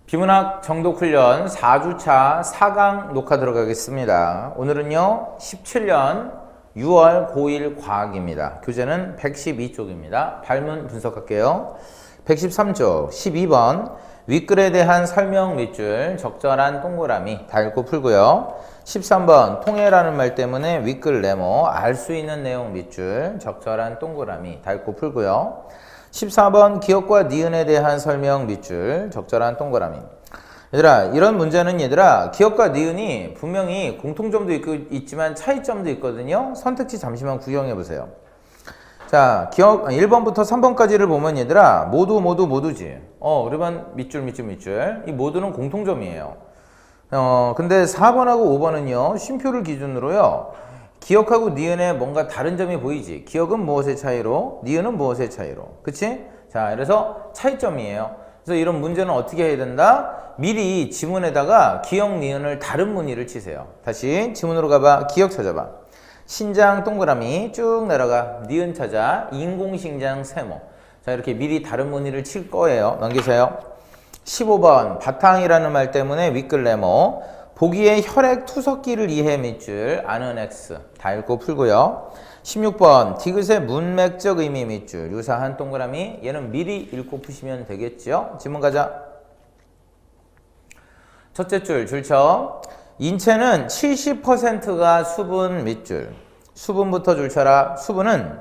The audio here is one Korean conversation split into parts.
비문학 정독 훈련 4주차 4강 녹화 들어가겠습니다. 오늘은요 17년 6월 고1 과학입니다. 교재는 112쪽입니다. 발문 분석할게요. 113쪽 12번 윗글에 대한 설명 밑줄 적절한 동그라미 다 읽고 풀고요. 13번 통해라는 말 때문에 윗글 네모 알 수 있는 내용 밑줄 적절한 동그라미 다 읽고 풀고요. 14번 기억과 니은에 대한 설명 밑줄 적절한 동그라미. 얘들아 이런 문제는 얘들아 기억과 니은이 분명히 공통점도 있지만 차이점도 있거든요. 선택지 잠시만 구경해 보세요. 자, 기억 1번부터 3번까지를 보면 얘들아 모두지. 우리반 밑줄. 이 모두는 공통점이에요. 근데 4번하고 5번은요 쉼표를 기준으로요 기억하고 니은에 뭔가 다른 점이 보이지. 기억은 무엇의 차이로, 니은은 무엇의 차이로. 그치? 자, 그래서 차이점이에요. 그래서 이런 문제는 어떻게 해야 된다? 미리 지문에다가 기억, 니은을 다른 무늬를 치세요. 다시 지문으로 가봐. 기억 찾아봐. 신장 동그라미 쭉 내려가. 니은 찾아. 인공신장 세모. 자, 이렇게 미리 다른 무늬를 칠 거예요. 넘기세요. 15번 바탕이라는 말 때문에 윗글 네모. 보기에 혈액 투석기를 이해 밑줄 아는 X 다 읽고 풀고요. 16번 디귿의 문맥적 의미 밑줄 유사한 동그라미 얘는 미리 읽고 푸시면 되겠죠. 지문 가자. 첫째 줄 줄쳐. 인체는 70%가 수분 밑줄. 수분부터 줄쳐라. 수분은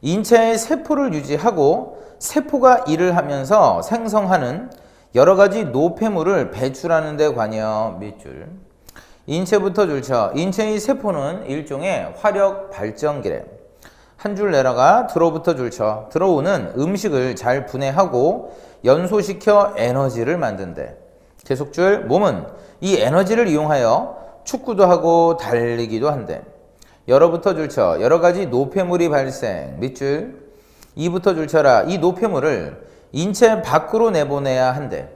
인체의 세포를 유지하고 세포가 일을 하면서 생성하는 여러 가지 노폐물을 배출하는 데 관여 밑줄. 인체부터 줄쳐. 인체의 세포는 일종의 화력 발전기래. 한 줄 내려가. 들어부터 줄쳐. 들어오는 음식을 잘 분해하고 연소시켜 에너지를 만든대. 계속 줄. 몸은 이 에너지를 이용하여 축구도 하고 달리기도 한대. 열어부터 줄쳐. 여러 가지 노폐물이 발생 밑줄. 이부터 줄쳐라. 이 노폐물을 인체 밖으로 내보내야 한대.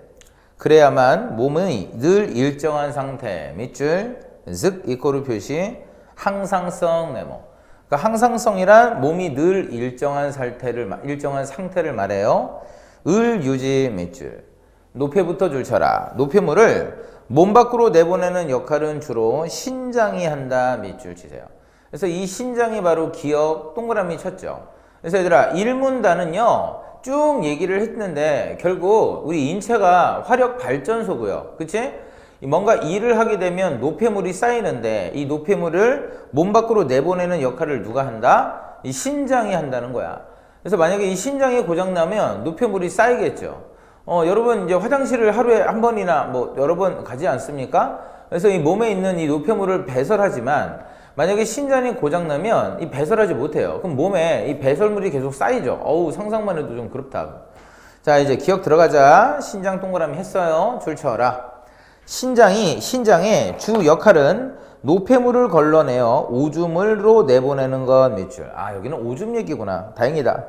그래야만 몸의 늘 일정한 상태 밑줄 즉 이꼬르 표시 항상성 네모. 그러니까 항상성이란 몸이 늘 일정한 상태를 말해요. 을 유지 밑줄. 노폐부터 줄쳐라. 노폐물을 몸 밖으로 내보내는 역할은 주로 신장이 한다 밑줄 치세요. 그래서 이 신장이 바로 기억 동그라미 쳤죠. 그래서 얘들아 일문단은요 쭉 얘기를 했는데 결국 우리 인체가 화력 발전소고요. 그치? 뭔가 일을 하게 되면 노폐물이 쌓이는데 이 노폐물을 몸 밖으로 내보내는 역할을 누가 한다? 이 신장이 한다는 거야. 그래서 만약에 이 신장이 고장나면 노폐물이 쌓이겠죠. 여러분 이제 화장실을 하루에 한 번이나 뭐 여러 번 가지 않습니까? 그래서 이 몸에 있는 이 노폐물을 배설하지만 만약에 신장이 고장나면 이 배설하지 못해요. 그럼 몸에 이 배설물이 계속 쌓이죠. 상상만 해도 좀 그렇다. 자, 이제 기억 들어가자. 신장 동그라미 했어요. 줄 쳐라. 신장의 주 역할은 노폐물을 걸러내어 오줌으로 내보내는 것 밑줄. 여기는 오줌 얘기구나. 다행이다.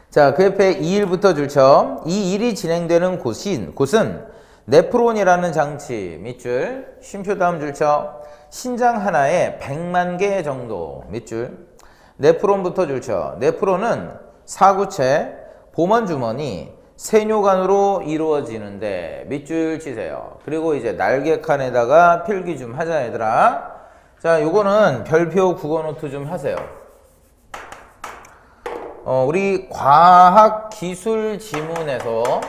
자, 그 옆에 이 일부터 줄 쳐. 이 일이 진행되는 곳은 네프론이라는 장치 밑줄. 쉼표 다음 줄 쳐. 신장 하나에 100만 개 정도 밑줄. 네프론부터 줄쳐. 네프론은 사구체, 보먼주머니, 세뇨관으로 이루어지는데 밑줄 치세요. 그리고 이제 날개칸에다가 필기 좀 하자 얘들아. 자, 요거는 별표 국어노트 좀 하세요. 우리 과학 기술 지문에서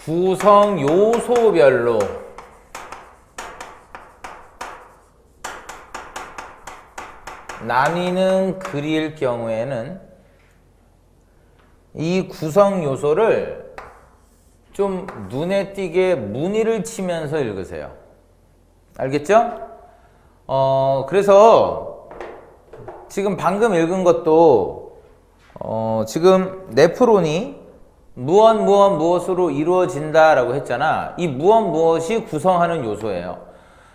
구성 요소별로 나뉘는 글일 경우에는 이 구성 요소를 좀 눈에 띄게 무늬를 치면서 읽으세요. 알겠죠? 그래서 지금 방금 읽은 것도 지금 네프론이 무엇으로 이루어진다라고 했잖아. 이 무엇이 구성하는 요소예요.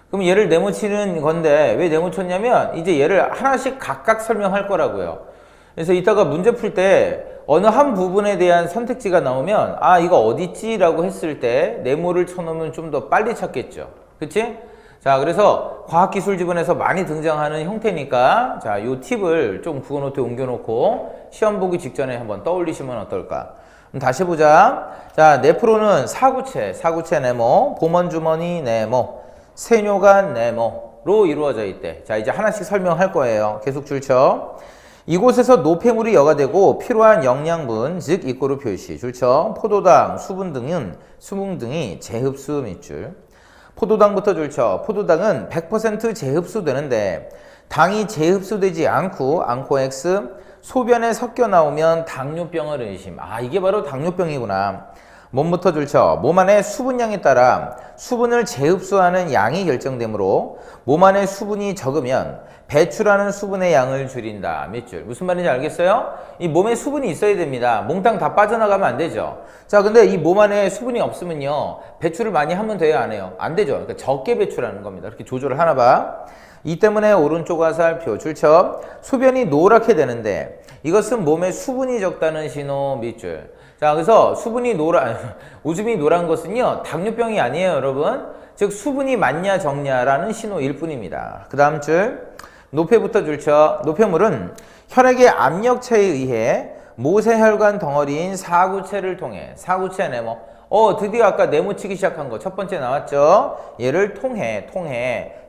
그럼 얘를 네모치는 건데 왜 네모쳤냐면 이제 얘를 하나씩 각각 설명할 거라고요. 그래서 이따가 문제 풀 때 어느 한 부분에 대한 선택지가 나오면 아 이거 어딨지? 라고 했을 때 네모를 쳐놓으면 좀 더 빨리 찾겠죠. 그치? 자, 그래서 과학기술 지문에서 많이 등장하는 형태니까 자, 요 팁을 좀 국어노트에 옮겨놓고 시험 보기 직전에 한번 떠올리시면 어떨까? 다시 보자. 자, 네프로는 사구체 네모, 보먼주머니 네모, 세뇨간 네모로 이루어져 있대. 자, 이제 하나씩 설명할 거예요. 계속 줄쳐. 이곳에서 노폐물이 여과되고 필요한 영양분, 즉 이꼬르 표시, 줄쳐. 포도당, 수분 등이 재흡수 밑줄. 포도당부터 줄쳐. 포도당은 100% 재흡수되는데 당이 재흡수되지 않고 X 소변에 섞여 나오면 당뇨병을 의심. 아, 이게 바로 당뇨병이구나. 몸부터 줄쳐. 몸 안의 수분량에 따라 수분을 재흡수하는 양이 결정되므로 몸 안에 수분이 적으면 배출하는 수분의 양을 줄인다. 밑줄. 무슨 말인지 알겠어요? 이 몸에 수분이 있어야 됩니다. 몽땅 다 빠져나가면 안 되죠. 자, 근데 이 몸 안에 수분이 없으면요. 배출을 많이 하면 돼요, 안 해요? 안 되죠. 그러니까 적게 배출하는 겁니다. 이렇게 조절을 하나 봐. 이 때문에 오른쪽 화살표 줄쳐. 소변이 노랗게 되는데 이것은 몸에 수분이 적다는 신호. 밑줄. 자, 그래서 오줌이 노란 것은요, 당뇨병이 아니에요, 여러분. 즉, 수분이 많냐, 적냐라는 신호일 뿐입니다. 그 다음 줄, 노폐부터 줄쳐. 노폐물은 혈액의 압력차에 의해 모세혈관 덩어리인 사구체를 통해, 사구체 네모. 드디어 아까 네모 치기 시작한 거 첫 번째 나왔죠? 얘를 통해.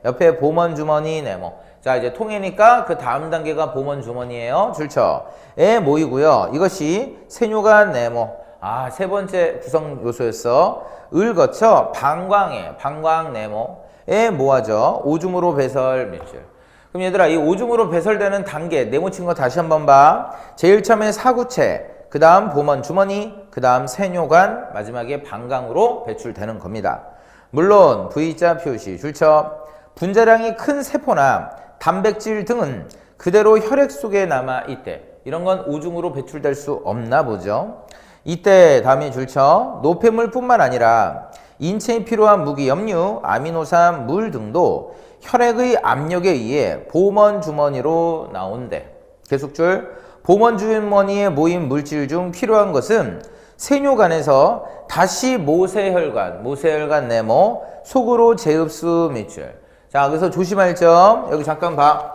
옆에 보먼주머니 네모. 자, 이제 통해니까 그 다음 단계가 보먼주머니예요. 줄쳐. 에 모이고요. 이것이 세뇨간 네모. 아, 세 번째 구성 요소였어. 을 거쳐 방광 네모에 모아져 오줌으로 배설 밑줄. 그럼 얘들아, 이 오줌으로 배설되는 단계 네모 친 거 다시 한번 봐. 제일 처음에 사구체, 그 다음 보먼주머니, 그 다음 세뇨간, 마지막에 방광으로 배출되는 겁니다. 물론 V자 표시 줄쳐. 분자량이 큰 세포나 단백질 등은 그대로 혈액 속에 남아 있대. 이런 건 오줌으로 배출될 수 없나 보죠. 이때 다음에 줄쳐. 노폐물뿐만 아니라 인체에 필요한 무기, 염류, 아미노산, 물 등도 혈액의 압력에 의해 보먼주머니로 나온대. 계속 줄. 보먼주머니에 모인 물질 중 필요한 것은 세뇨간에서 다시 모세혈관 네모 속으로 재흡수 밑줄. 자, 그래서 조심할 점 여기 잠깐 봐.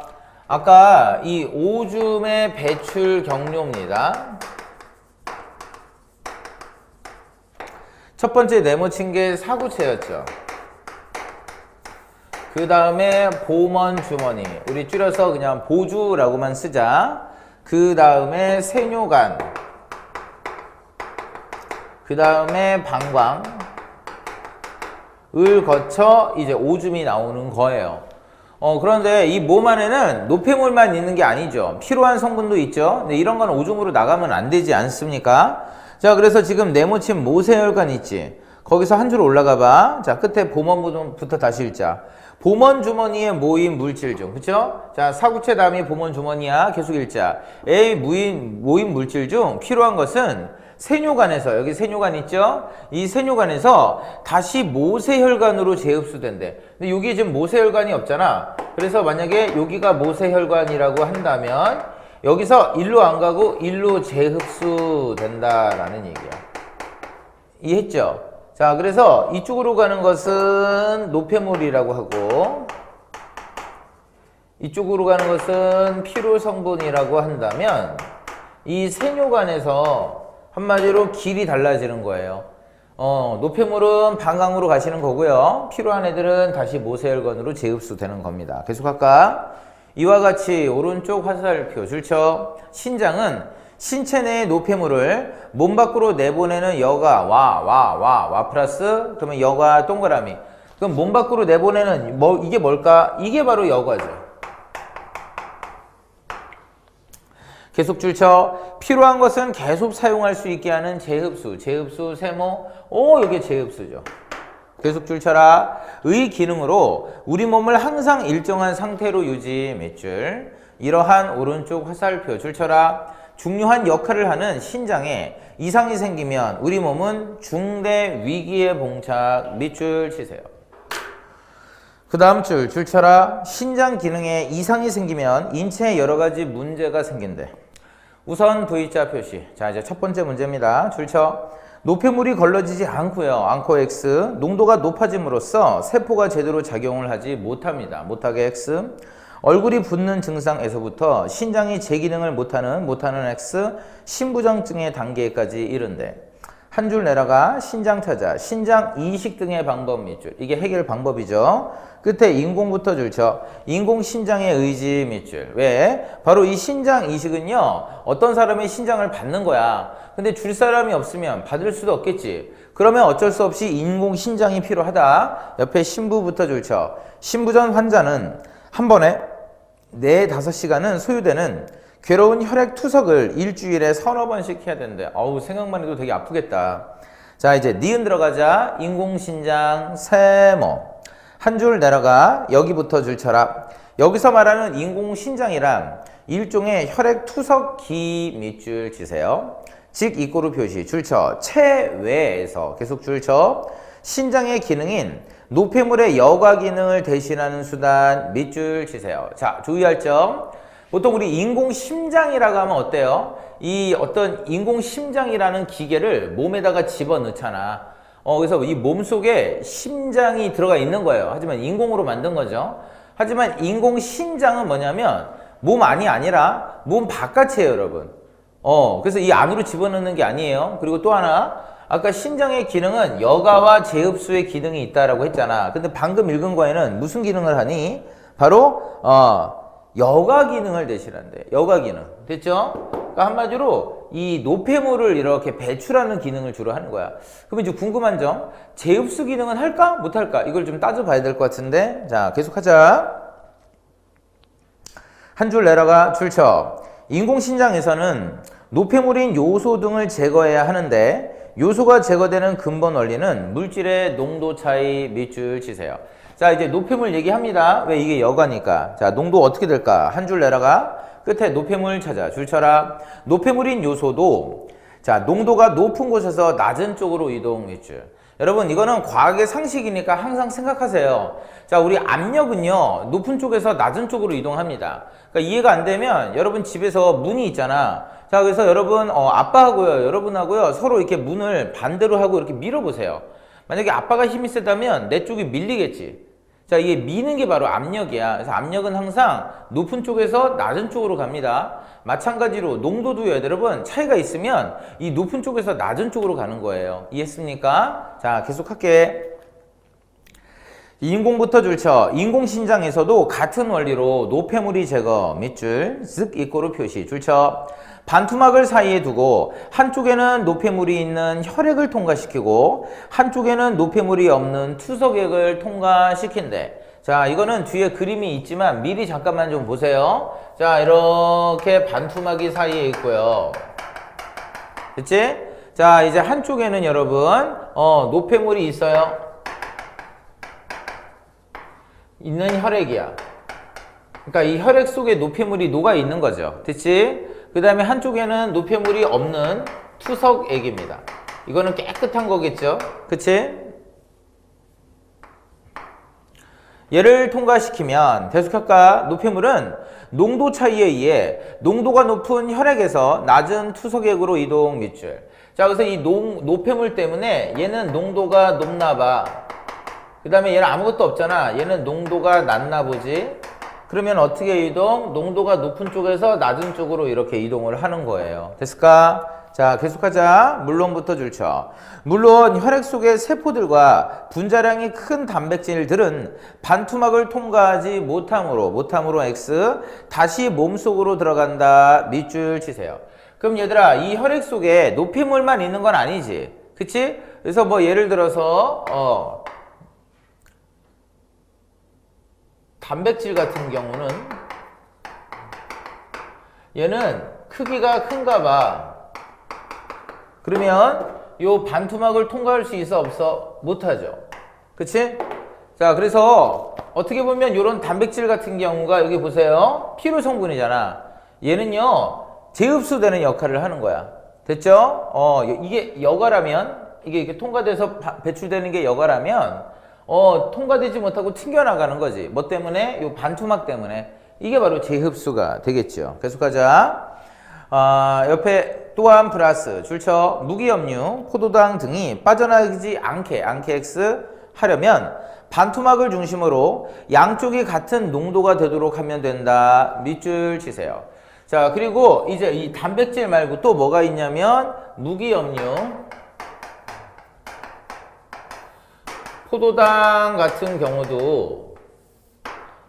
아까 이 오줌의 배출 경로입니다. 첫 번째 네모 친 게 사구체였죠. 그 다음에 보먼주머니, 우리 줄여서 그냥 보주라고만 쓰자. 그 다음에 세뇨간, 그 다음에 방광, 을 거쳐 이제 오줌이 나오는 거예요. 그런데 이 몸 안에는 노폐물만 있는 게 아니죠. 필요한 성분도 있죠. 근데 이런 건 오줌으로 나가면 안 되지 않습니까? 자, 그래서 지금 네모친 모세혈관 있지. 거기서 한 줄 올라가 봐. 자, 끝에 보먼부터 다시 읽자. 보먼주머니에 모인 물질 중, 그쵸? 자, 사구체 다음이 보먼주머니야. 계속 읽자. 에 모인 물질 중 필요한 것은 세뇨간에서, 여기 세뇨간 있죠? 이 세뇨간에서 다시 모세혈관으로 재흡수된대. 근데 여기 지금 모세혈관이 없잖아. 그래서 만약에 여기가 모세혈관이라고 한다면 여기서 일로 안 가고 일로 재흡수된다라는 얘기야. 이해했죠? 자, 그래서 이쪽으로 가는 것은 노폐물이라고 하고 이쪽으로 가는 것은 필요성분이라고 한다면 이 세뇨간에서 한마디로 길이 달라지는 거예요. 노폐물은 방광으로 가시는 거고요. 필요한 애들은 다시 모세혈관으로 재흡수되는 겁니다. 계속할까? 이와 같이 오른쪽 화살표 줄쳐. 신장은 신체 내의 노폐물을 몸 밖으로 내보내는 여가 와 플러스 그러면 여가 동그라미. 그럼 몸 밖으로 내보내는 이게 뭘까? 이게 바로 여가죠. 계속 줄쳐. 필요한 것은 계속 사용할 수 있게 하는 재흡수 세모. 이게 재흡수죠. 계속 줄쳐라. 의 기능으로 우리 몸을 항상 일정한 상태로 유지 밑줄. 이러한 오른쪽 화살표 줄쳐라. 중요한 역할을 하는 신장에 이상이 생기면 우리 몸은 중대 위기에 봉착. 밑줄 치세요. 그 다음 줄 쳐라. 신장 기능에 이상이 생기면 인체에 여러 가지 문제가 생긴대. 우선 V자 표시. 자, 이제 첫 번째 문제입니다. 줄쳐. 노폐물이 걸러지지 않고요. 않고 X. 농도가 높아짐으로써 세포가 제대로 작용을 하지 못합니다. 못하게 X. 얼굴이 붓는 증상에서부터 신장이 제 기능을 못하는 X. 신부정증의 단계까지 이른데. 한 줄 내려가 신장 찾아 신장 이식 등의 방법 밑줄. 이게 해결 방법이죠. 끝에 인공부터 줄쳐. 인공 신장의 의지 밑줄. 왜? 바로 이 신장 이식은요, 어떤 사람의 신장을 받는 거야. 근데 줄 사람이 없으면 받을 수도 없겠지. 그러면 어쩔 수 없이 인공 신장이 필요하다. 옆에 신부부터 줄쳐. 신부전 환자는 한 번에 4-5시간은 소요되는 괴로운 혈액 투석을 일주일에 3-4번씩 해야 되는데, 어우, 생각만 해도 되게 아프겠다. 자, 이제 니은 들어가자. 인공신장 세모. 한 줄 내려가. 여기부터 줄 쳐라. 여기서 말하는 인공신장이란 일종의 혈액 투석기 밑줄 치세요. 즉 이꼬르 표시 줄 쳐. 체외에서 계속 줄 쳐. 신장의 기능인 노폐물의 여과 기능을 대신하는 수단 밑줄 치세요. 자, 주의할 점. 보통 우리 인공심장이라고 하면 어때요? 이 어떤 인공심장이라는 기계를 몸에다가 집어넣잖아. 그래서 이 몸 속에 심장이 들어가 있는 거예요. 하지만 인공으로 만든 거죠. 하지만 인공신장은 뭐냐면 몸 안이 아니라 몸 바깥이에요, 여러분. 그래서 이 안으로 집어넣는 게 아니에요. 그리고 또 하나, 아까 신장의 기능은 여가와 재흡수의 기능이 있다라고 했잖아. 근데 방금 읽은 거에는 무슨 기능을 하니? 바로 여가 기능을 대신한대. 여가 기능. 됐죠? 그러니까 한마디로 이 노폐물을 이렇게 배출하는 기능을 주로 하는 거야. 그럼 이제 궁금한 점, 재흡수 기능은 할까? 못할까? 이걸 좀 따져봐야 될 것 같은데. 자, 계속하자. 한 줄 내려가. 줄 쳐. 인공신장에서는 노폐물인 요소 등을 제거해야 하는데, 요소가 제거되는 근본 원리는 물질의 농도 차이 밑줄 치세요. 자, 이제 노폐물 얘기합니다. 왜? 이게 여가니까. 자, 농도 어떻게 될까? 한 줄 내려가. 끝에 노폐물 찾아. 줄 쳐라. 노폐물인 요소도 자, 농도가 높은 곳에서 낮은 쪽으로 이동 밑줄. 여러분, 이거는 과학의 상식이니까 항상 생각하세요. 자, 우리 압력은요, 높은 쪽에서 낮은 쪽으로 이동합니다. 그러니까 이해가 안 되면 여러분 집에서 문이 있잖아. 자, 그래서 여러분, 아빠하고요, 여러분하고요, 서로 이렇게 문을 반대로 하고 이렇게 밀어보세요. 만약에 아빠가 힘이 세다면 내 쪽이 밀리겠지. 자, 이게 미는 게 바로 압력이야. 그래서 압력은 항상 높은 쪽에서 낮은 쪽으로 갑니다. 마찬가지로 농도도요, 여러분, 차이가 있으면 이 높은 쪽에서 낮은 쪽으로 가는 거예요. 이해했습니까? 자, 계속할게. 인공부터 줄쳐. 인공신장에서도 같은 원리로 노폐물이 제거 밑줄, 즉 이꼬르 표시 줄쳐. 반투막을 사이에 두고 한쪽에는 노폐물이 있는 혈액을 통과시키고 한쪽에는 노폐물이 없는 투석액을 통과시킨대. 자, 이거는 뒤에 그림이 있지만 미리 잠깐만 좀 보세요. 자, 이렇게 반투막이 사이에 있고요. 됐지? 자, 이제 한쪽에는 여러분 노폐물이 있어요. 있는 혈액이야. 그러니까 이 혈액 속에 노폐물이 녹아 있는 거죠. 됐지? 그 다음에 한쪽에는 노폐물이 없는 투석액입니다. 이거는 깨끗한 거겠죠? 그치? 얘를 통과시키면 계속할까? 노폐물은 농도 차이에 의해 농도가 높은 혈액에서 낮은 투석액으로 이동 밑줄. 자, 그래서 이 노폐물 때문에 얘는 농도가 높나 봐. 그 다음에 얘는 아무것도 없잖아. 얘는 농도가 낮나 보지. 그러면 어떻게 이동? 농도가 높은 쪽에서 낮은 쪽으로 이렇게 이동을 하는 거예요. 됐을까? 자, 계속하자. 물론부터 줄쳐. 물론 혈액 속의 세포들과 분자량이 큰 단백질들은 반투막을 통과하지 못함으로 X 다시 몸속으로 들어간다. 밑줄 치세요. 그럼 얘들아, 이 혈액 속에 노폐물만 있는 건 아니지. 그치? 그래서 뭐 예를 들어서 단백질 같은 경우는 얘는 크기가 큰가 봐. 그러면 요 반투막을 통과할 수 있어 없어? 못하죠. 그치? 자, 그래서 어떻게 보면 요런 단백질 같은 경우가 여기 보세요. 필요 성분이잖아. 얘는요 재흡수되는 역할을 하는 거야. 됐죠? 이게 여과라면, 이게 이렇게 통과돼서 배출되는 게 여과라면 통과되지 못하고 튕겨나가는 거지. 뭐 때문에? 요 반투막 때문에. 이게 바로 재흡수가 되겠죠. 계속하자. 옆에 또한 플러스 줄쳐 무기염류, 포도당 등이 빠져나가지 않게 X 하려면 반토막을 중심으로 양쪽이 같은 농도가 되도록 하면 된다. 밑줄 치세요. 자, 그리고 이제 이 단백질 말고 또 뭐가 있냐면 무기염류, 포도당 같은 경우도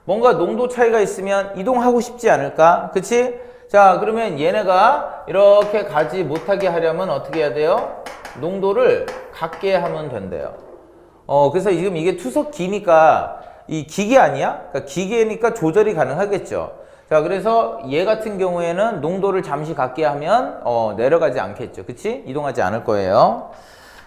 뭔가 농도 차이가 있으면 이동하고 싶지 않을까? 그치? 자, 그러면 얘네가 이렇게 가지 못하게 하려면 어떻게 해야 돼요? 농도를 같게 하면 된대요. 그래서 지금 이게 투석기니까 이 기계 아니야? 그러니까 기계니까 조절이 가능하겠죠. 자, 그래서 얘 같은 경우에는 농도를 잠시 같게 하면 내려가지 않겠죠. 그치? 이동하지 않을 거예요.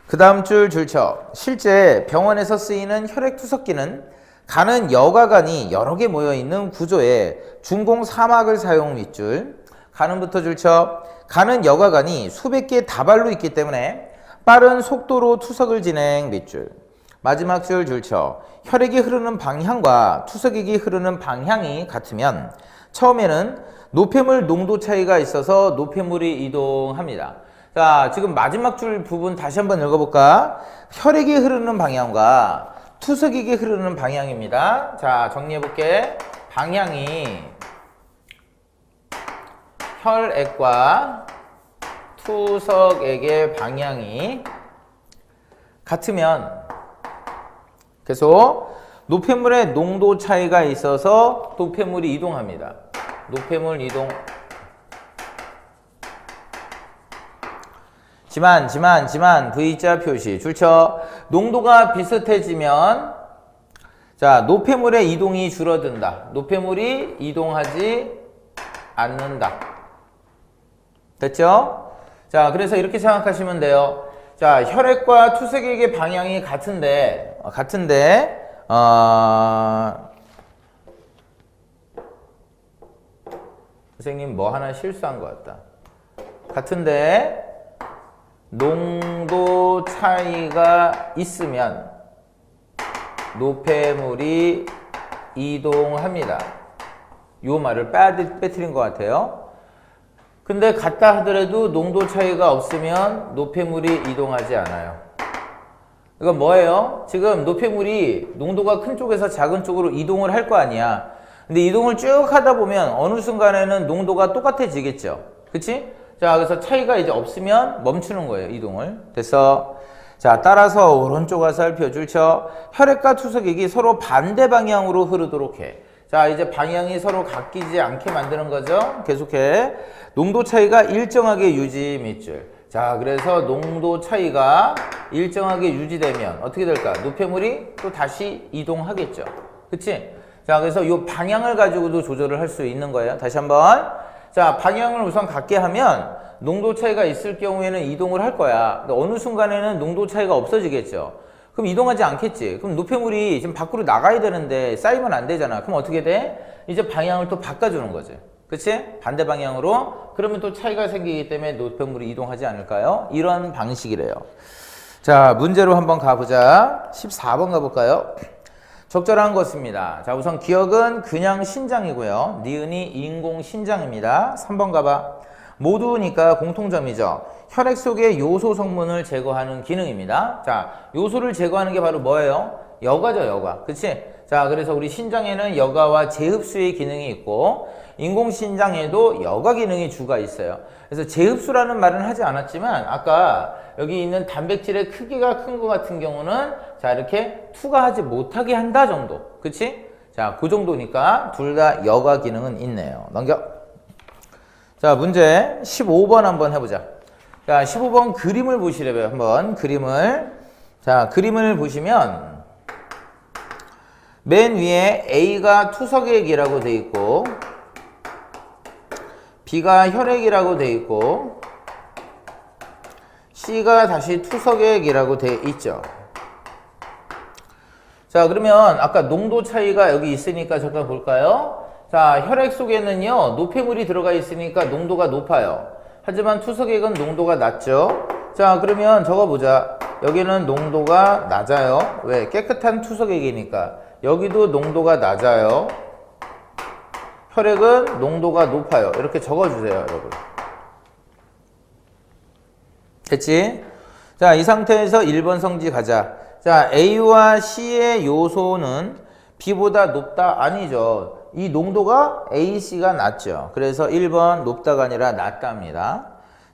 그 다음 줄쳐. 실제 병원에서 쓰이는 혈액투석기는 가는 여과관이 여러 개 모여있는 구조에 중공 사막을 사용 밑줄. 가는부터 줄쳐. 가는 여과관이 수백 개 다발로 있기 때문에 빠른 속도로 투석을 진행 밑줄. 마지막 줄쳐. 혈액이 흐르는 방향과 투석액이 흐르는 방향이 같으면 처음에는 노폐물 농도 차이가 있어서 노폐물이 이동합니다. 자, 지금 마지막 줄 부분 다시 한번 읽어볼까? 혈액이 흐르는 방향과 투석액이 흐르는 방향입니다. 자, 정리해볼게. 방향이 혈액과 투석액의 방향이 같으면 계속 노폐물의 농도 차이가 있어서 노폐물이 이동합니다. 노폐물 이동. 지만 V자 표시 줄쳐. 농도가 비슷해지면 자, 노폐물의 이동이 줄어든다. 노폐물이 이동하지 않는다. 됐죠? 자, 그래서 이렇게 생각하시면 돼요. 자, 혈액과 투석액의 방향이 같은데 선생님 뭐 하나 실수한 것 같다. 같은데 농도 차이가 있으면 노폐물이 이동합니다. 요 말을 빼뜨린 것 같아요. 근데 같다 하더라도 농도 차이가 없으면 노폐물이 이동하지 않아요. 이건 뭐예요? 지금 노폐물이 농도가 큰 쪽에서 작은 쪽으로 이동을 할 거 아니야. 근데 이동을 쭉 하다 보면 어느 순간에는 농도가 똑같아지겠죠. 그치? 자, 그래서 차이가 이제 없으면 멈추는 거예요, 이동을. 됐어. 자, 따라서 오른쪽 화살표 줄쳐. 혈액과 투석액이 서로 반대 방향으로 흐르도록 해. 자, 이제 방향이 서로 바뀌지 않게 만드는 거죠. 계속해. 농도 차이가 일정하게 유지 밑줄. 자, 그래서 농도 차이가 일정하게 유지되면 어떻게 될까? 노폐물이 또 다시 이동하겠죠. 그치? 자, 그래서 이 방향을 가지고도 조절을 할 수 있는 거예요. 다시 한번. 자, 방향을 우선 같게 하면 농도 차이가 있을 경우에는 이동을 할 거야. 근데 어느 순간에는 농도 차이가 없어지겠죠. 그럼 이동하지 않겠지. 그럼 노폐물이 지금 밖으로 나가야 되는데 쌓이면 안 되잖아. 그럼 어떻게 돼? 이제 방향을 또 바꿔주는 거지. 그치? 반대 방향으로. 그러면 또 차이가 생기기 때문에 노폐물이 이동하지 않을까요? 이런 방식이래요. 자, 문제로 한번 가보자. 14번 가볼까요? 적절한 것입니다. 자, 우선 기억은 그냥 신장이고요. 니은이 인공신장입니다. 3번 가봐. 모두니까 공통점이죠. 혈액 속의 요소 성분을 제거하는 기능입니다. 자, 요소를 제거하는 게 바로 뭐예요? 여과죠, 여과. 그치? 자, 그래서 우리 신장에는 여과와 재흡수의 기능이 있고 인공신장에도 여과 기능이 주가 있어요. 그래서 재흡수라는 말은 하지 않았지만 아까 여기 있는 단백질의 크기가 큰 것 같은 경우는 자, 이렇게 투과하지 못하게 한다 정도. 그치? 자, 그 정도니까 둘 다 여과 기능은 있네요. 넘겨. 자, 문제 15번 한번 해보자. 자, 15번 그림을 보시려고요. 한번 그림을. 자, 그림을 보시면 맨 위에 A가 투석액이라고 돼 있고 B가 혈액이라고 돼 있고 C가 다시 투석액이라고 돼 있죠. 자, 그러면 아까 농도 차이가 여기 있으니까 잠깐 볼까요? 자, 혈액 속에는요 노폐물이 들어가 있으니까 농도가 높아요. 하지만 투석액은 농도가 낮죠. 자, 그러면 적어보자. 여기는 농도가 낮아요. 왜? 깨끗한 투석액이니까. 여기도 농도가 낮아요. 혈액은 농도가 높아요. 이렇게 적어주세요, 여러분. 됐지? 자, 이 상태에서 1번 성지 가자. 자, A와 C의 요소는 B보다 높다? 아니죠. 이 농도가 A, C가 낮죠. 그래서 1번 높다가 아니라 낮답니다.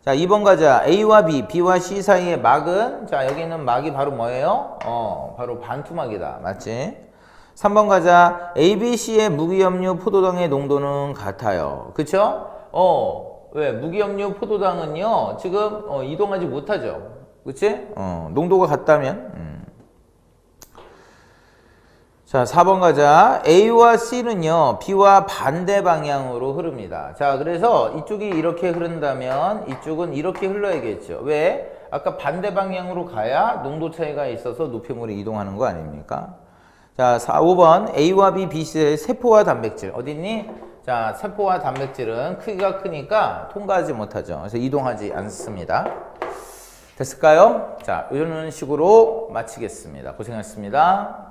자, 2번 가자. A와 B, B와 C 사이의 막은, 자, 여기 있는 막이 바로 뭐예요? 바로 반투막이다. 맞지? 3번 가자. A, B, C의 무기염류 포도당의 농도는 같아요. 그쵸? 왜? 무기염류 포도당은요, 지금, 이동하지 못하죠. 그치? 농도가 같다면. 자, 4번 가자. A와 C는요, B와 반대 방향으로 흐릅니다. 자, 그래서 이쪽이 이렇게 흐른다면 이쪽은 이렇게 흘러야겠죠. 왜? 아까 반대 방향으로 가야 농도 차이가 있어서 노폐물이 이동하는 거 아닙니까? 자, 5번. A와 B, B, C의 세포와 단백질. 어딨니? 자, 세포와 단백질은 크기가 크니까 통과하지 못하죠. 그래서 이동하지 않습니다. 됐을까요? 자, 이런 식으로 마치겠습니다. 고생하셨습니다.